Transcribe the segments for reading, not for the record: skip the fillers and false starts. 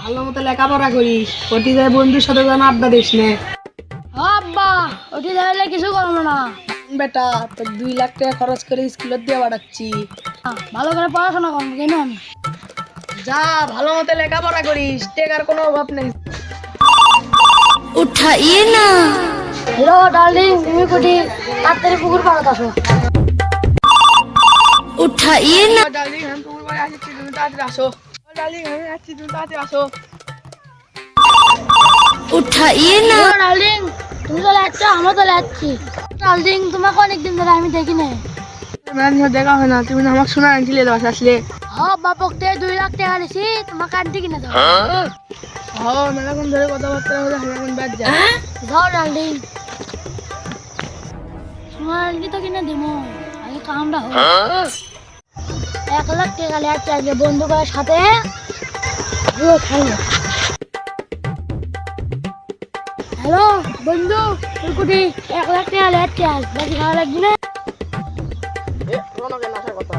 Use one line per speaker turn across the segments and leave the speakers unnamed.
ভালো মতো লেখাপড়া করিস, ওটি যায় বন্ধুর সাথে যেন আড্ডা দিস নে।
আব্বা ওটি যাইলে কিছু করবো না।
বেটা তোর 2 লাখ টাকা খরচ করে স্কুলে দিয়ে পাঠাচ্ছি।
ভালো করে পড়াশোনা করবো কেন আমি।
যা ভালো মতো লেখাপড়া করিস, টাকার কোনো অভাব নেই।
उठाइए ना।
হ্যালো ডার্লিং, তুমি কোটি তাড়াতাড়ি পুকুর পাড়াতে আসো।
उठाइए ना।
ডার্লিং আমি পুকুর পাড়ে আসছি, তুমি তাড়াতাড়ি আসো। ডার্লিং আমি আসছি, তুমি তাড়াতাড়ি আসো।
उठाइए ना।
হ্যালো ডার্লিং, তুমি তো যাচ্ছ, আমরা তো যাচ্ছি। ডার্লিং তোমাকে অনেকদিন ধরে আমি দেখি নাই।
মেলা দেখা হয় না, তুমি আমাকে শোনা আনছিলে বাসা আসলে।
হ্যাঁ বাপক থেকে 2 লাখ টাকা দিছি, তোমাকে আনতে কিনে দেবো।
মেলাক্ষণ ধরে কথাবার্তা হলে এখন বাদ যা।
যাও ডার্লিং, তোমার আনতে তো কিনে দিব, আগে কামটা হোক। 1 লাখ টাকা লেয়াচ্ছে আজকে বন্ধুদের সাথে খেলো। হ্যালো বন্ধু, তুই কোটি 1 লাখ টাকা লেয়াচ্ছে আজ, বেশি খাওয়া লাগবে না।
রনকের আসার কথা।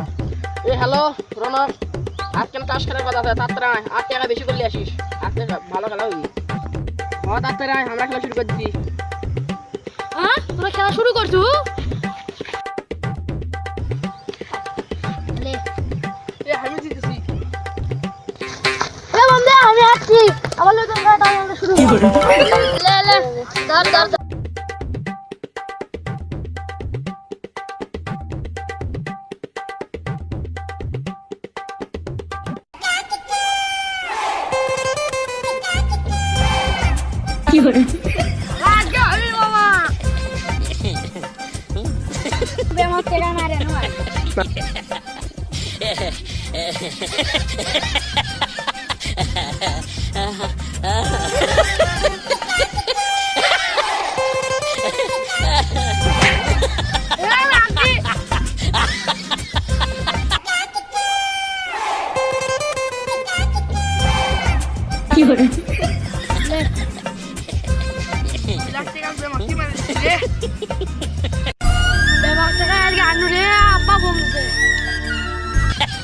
হ্যালো রনক, আজকে চাষ করার কথা আছে, তাড়াতাড়ি আয়, 8 টাকা বেশি করলে আসিস। আজকে ভালো খেলা হবি। তাড়াতাড়ি আয়, আমরা খেলা শুরু করে দিচ্ছি।
তোরা খেলা শুরু করছো?
আমি জিতেছি।
বন্ধু আমি আসছি, আবার নতুন খেলা শুরু করবো। লে লে ধর ধর ধর। আজকে আমি মামা বেমার থেকে মারে নয়।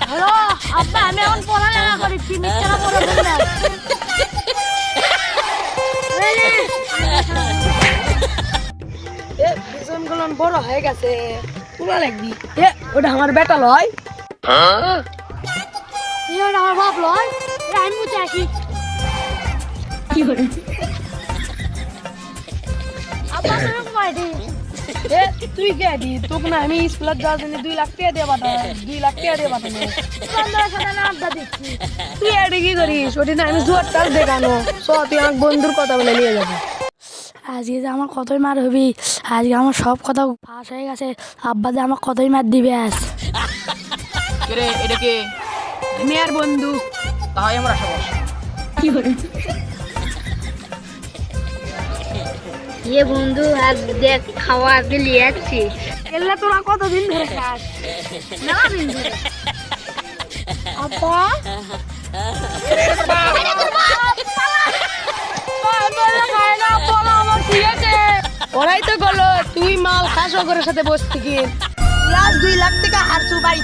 হ্যালো আব্বা, আমি এখন পড়ালেখা করেছি, মিথ্যা না পড়া বলবেন।
দুজন গুলো বড় হয়ে গেছে, পুরা লাগবি। ওটা আমার বেটা লয়।
আমার বাপ লয়, আমি মুছে আসি। আব্বা তুমি কয়টি?
তুই কে দি? তোকে না আমি স্কুলের যাওয়ার জন্য 2 লাখ টাকা দিয়ে পাঠাই, 2 লাখ টাকা দিয়ে পাঠানো।
বন্ধুদের সাথে না আড্ডা দিচ্ছি।
তুই এটা কি করিস? ওটি না আমি জোয়ার টাল দেখানো। তুই আমার বন্ধুর কথা বলে নিয়ে যাবি।
আজকে যে আমার কতই মার হবি, আজকে আমার সব কথা ফাঁস হয়ে গেছে। আব্বা যে আমার কতই মার দিবে আজ।
রে এটা কে?
আমি আর বন্ধু।
তাই আমরা আসা বস।
বন্ধু আজ দেখ খাওয়া আজকে নিয়ে যাচ্ছি।
এলে তোরা কতদিন ধরে খাস?
মেলা দিন ধরে। আব্বা
ওরাই তো গেলো, তুই মাল খাস ওগরের সাথে বসতে গিয়ে। 2 লাখ টাকা হারছু বাড়ি।